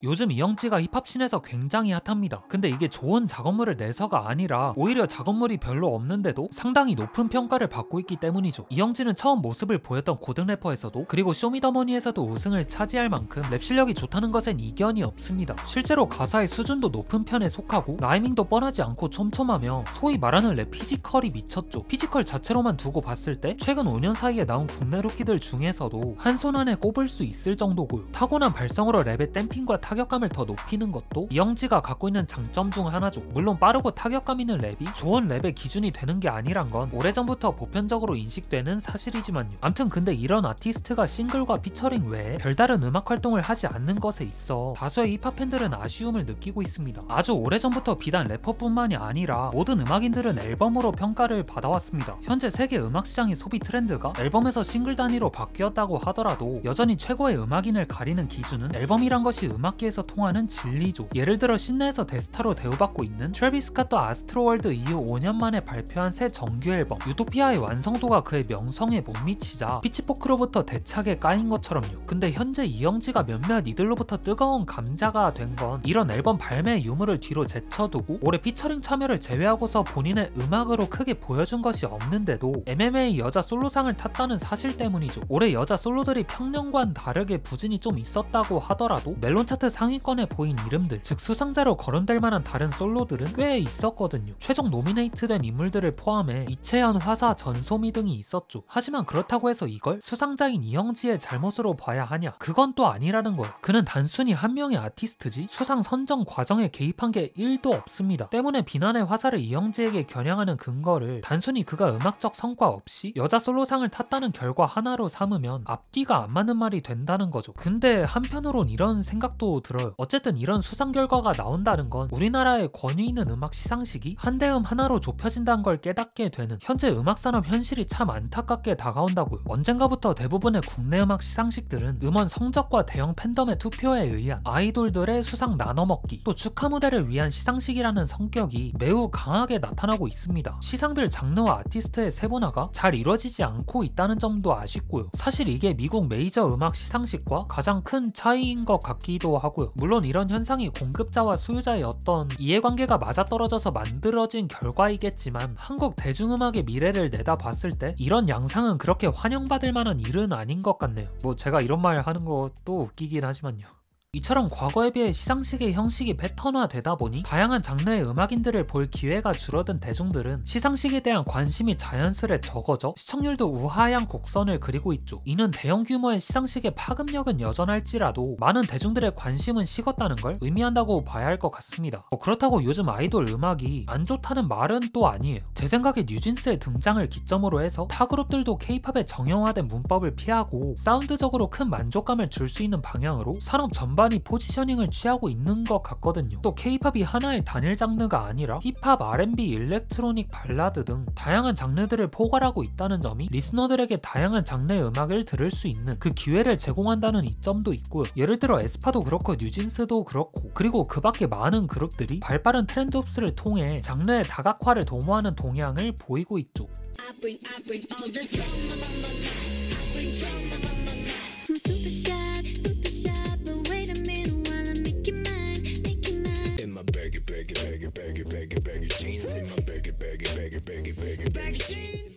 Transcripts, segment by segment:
요즘 이영지가 힙합씬에서 굉장히 핫합니다. 근데 이게 좋은 작업물을 내서가 아니라 오히려 작업물이 별로 없는데도 상당히 높은 평가를 받고 있기 때문이죠. 이영지는 처음 모습을 보였던 고등 래퍼에서도, 그리고 쇼미더머니에서도 우승을 차지할 만큼 랩 실력이 좋다는 것엔 이견이 없습니다. 실제로 가사의 수준도 높은 편에 속하고 라이밍도 뻔하지 않고 촘촘하며 소위 말하는 랩 피지컬이 미쳤죠. 피지컬 자체로만 두고 봤을 때 최근 5년 사이에 나온 국내 루키들 중에서도 한 손 안에 꼽을 수 있을 정도고요. 타고난 발성으로 랩의 댐핑과 타격감을 더 높이는 것도 이영지가 갖고 있는 장점 중 하나죠. 물론 빠르고 타격감 있는 랩이 좋은 랩의 기준이 되는 게 아니란 건 오래전부터 보편적으로 인식되는 사실이지만요. 암튼 근데 이런 아티스트가 싱글과 피처링 외에 별다른 음악 활동을 하지 않는 것에 있어 다수의 힙합 팬들은 아쉬움을 느끼고 있습니다. 아주 오래전부터 비단 래퍼뿐만이 아니라 모든 음악인들은 앨범으로 평가를 받아왔습니다. 현재 세계 음악 시장의 소비 트렌드가 앨범에서 싱글 단위로 바뀌었다고 하더라도 여전히 최고의 음악인을 가리는 기준은 앨범이란 것이 음악계에서 통하는 진리죠. 예를 들어 신내에서 대스타로 대우받고 있는 트래비스 스캇도 아스트로월드 이후 5년 만에 발표한 새 정규 앨범 유토피아의 완성도가 그의 명성에 못 미치자 피치포크로부터 대차게 까인 것처럼요. 근데 현재 이영지가 몇몇 이들로부터 뜨거운 감자가 된 건 이런 앨범 발매 유무를 뒤로 제쳐두고 올해 피처링 참여를 제외하고서 본인의 음악으로 크게 보여준 것이 없는데도 MMA 여자 솔로상을 탔다는 사실 때문이죠. 올해 여자 솔로들이 평년과는 다르게 부진이 좀 있었다고 하더라도 멜론 차트 상위권에 보인 이름들, 즉 수상자로 거론될 만한 다른 솔로들은 꽤 있었거든요. 최종 노미네이트된 인물들을 포함해 이채연, 화사, 전소미 등이 있었죠. 하지만 그렇다고 해서 이걸 수상자인 이영지의 잘못으로 봐야 하냐? 그건 또 아니라는 거예요. 그는 단순히 한 명의 아티스트지 수상 선정 과정에 개입한 게 1도 없습니다. 때문에 비난의 화살을 이영지에게 겨냥하는 근거를 단순히 그가 음악적 성과 없이 여자 솔로상을 탔다는 결과 하나로 삼으면 앞뒤가 안 맞는 말이 된다는 거죠. 근데 한편으론 이런 생각도 들어요. 어쨌든 이런 수상 결과가 나온다는 건 우리나라의 권위 있는 음악 시상식이 한대음 하나로 좁혀진다는 걸 깨닫게 되는 현재 음악산업 현실이 참 안타깝게 다가온다고요. 언젠가부터 대부분의 국내 음악 시상식들은 음원 성적과 대형 팬덤의 투표에 의한 아이돌들의 수상 나눠먹기, 또 축하 무대를 위한 시상식이라는 성격이 매우 강하게 나타나고 있습니다. 시상별 장르와 아티스트의 세분화가 잘 이루어지지 않고 있다는 점도 아쉽고요. 사실 이게 미국 메이저 음악 시상식과 가장 큰 차이인 것 같기도 하고요. 물론 이런 현상이 공급자와 수요자의 어떤 이해관계가 맞아떨어져서 만들어진 결과이겠지만 한국 대중음악의 미래를 내다봤을 때 이런 양상은 그렇게 환영받을 만한 일은 아닌 것 같네요. 뭐 제가 이런 말 하는 것도 웃기긴 하지만요. 이처럼 과거에 비해 시상식의 형식이 패턴화되다 보니 다양한 장르의 음악인들을 볼 기회가 줄어든 대중들은 시상식에 대한 관심이 자연스레 적어져 시청률도 우하향 곡선을 그리고 있죠. 이는 대형 규모의 시상식의 파급력은 여전할지라도 많은 대중들의 관심은 식었다는 걸 의미한다고 봐야 할 것 같습니다. 그렇다고 요즘 아이돌 음악이 안 좋다는 말은 또 아니에요. 제 생각에 뉴진스의 등장을 기점으로 해서 타 그룹들도 K-팝의 정형화된 문법을 피하고 사운드적으로 큰 만족감을 줄 수 있는 방향으로 산업 전반이 포지셔닝을 취하고 있는 것 같거든요. 또 K-팝이 하나의 단일 장르가 아니라 힙합, R&B, 일렉트로닉, 발라드 등 다양한 장르들을 포괄하고 있다는 점이 리스너들에게 다양한 장르의 음악을 들을 수 있는 그 기회를 제공한다는 이점도 있고요. 예를 들어 에스파도 그렇고 뉴진스도 그렇고, 그리고 그 밖에 많은 그룹들이 발빠른 트렌드 흡수를 통해 장르의 다각화를 도모하는 동향을 보이고 있죠.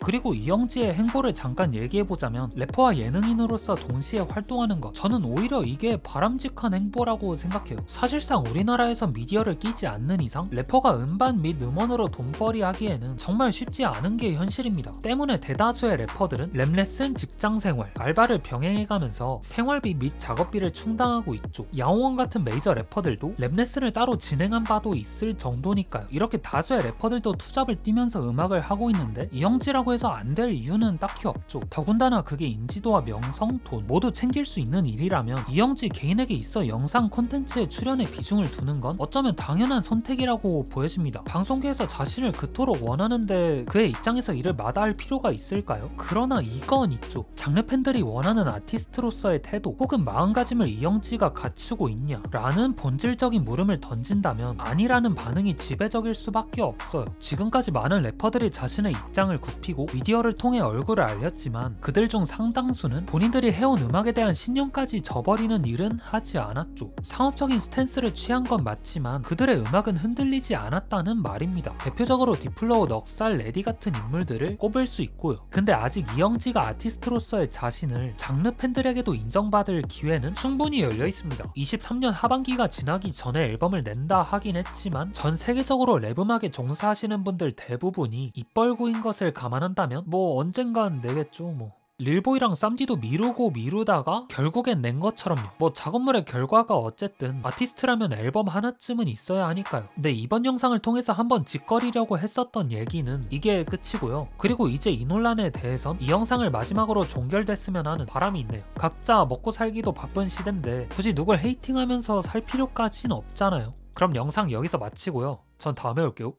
그리고 이영지의 행보를 잠깐 얘기해보자면 래퍼와 예능인으로서 동시에 활동하는 것, 저는 오히려 이게 바람직한 행보라고 생각해요. 사실상 우리나라에서 미디어를 끼지 않는 이상 래퍼가 음반 및 음원으로 돈벌이 하기에는 정말 쉽지 않은 게 현실입니다. 때문에 대다수의 래퍼들은 랩 레슨, 직장생활, 알바를 병행해가면서 생활비 및 작업비를 충당하고 있죠. 양홍원 같은 메이저 래퍼들도 랩 레슨을 따로 진행한 바도 있을 정도니까요. 이렇게 다수의 래퍼들도 투잡을 뛰면서 음악을 하고 있는데 이영지라고 해서 안 될 이유는 딱히 없죠. 더군다나 그게 인지도와 명성, 돈 모두 챙길 수 있는 일이라면 이영지 개인에게 있어 영상 콘텐츠에 출연에 비중을 두는 건 어쩌면 당연한 선택이라고 보여집니다. 방송계에서 자신을 그토록 원하는데 그의 입장에서 이를 마다할 필요가 있을까요? 그러나 이건 있죠. 장르 팬들이 원하는 아티스트로서의 태도 혹은 마음가짐을 이영지가 갖추고 있냐? 라는 본질적인 물음을 던진다면 아니라는 반응이 지배적일 수밖에 없어요. 지금까지 많은 래퍼들이 자신의 입장을 굽히고 그리고 미디어를 통해 얼굴을 알렸지만 그들 중 상당수는 본인들이 해온 음악에 대한 신념까지 저버리는 일은 하지 않았죠. 상업적인 스탠스를 취한 건 맞지만 그들의 음악은 흔들리지 않았다는 말입니다. 대표적으로 디플로우, 넉살, 레디 같은 인물들을 꼽을 수 있고요. 근데 아직 이영지가 아티스트로서의 자신을 장르 팬들에게도 인정받을 기회는 충분히 열려 있습니다. 23년 하반기가 지나기 전에 앨범을 낸다 하긴 했지만 전 세계적으로 랩 음악에 종사하시는 분들 대부분이 입벌구인 것을 감안한다면 뭐 언젠간 내겠죠 뭐. 릴보이랑 쌈디도 미루다가 결국엔 낸 것처럼요. 뭐 작업물의 결과가 어쨌든 아티스트라면 앨범 하나쯤은 있어야 하니까요. 근데 이번 영상을 통해서 한번 짓거리려고 했었던 얘기는 이게 끝이고요. 그리고 이제 이 논란에 대해선 이 영상을 마지막으로 종결됐으면 하는 바람이 있네요. 각자 먹고 살기도 바쁜 시대인데 굳이 누굴 헤이팅하면서 살 필요까진 없잖아요. 그럼 영상 여기서 마치고요. 전 다음에 올게요.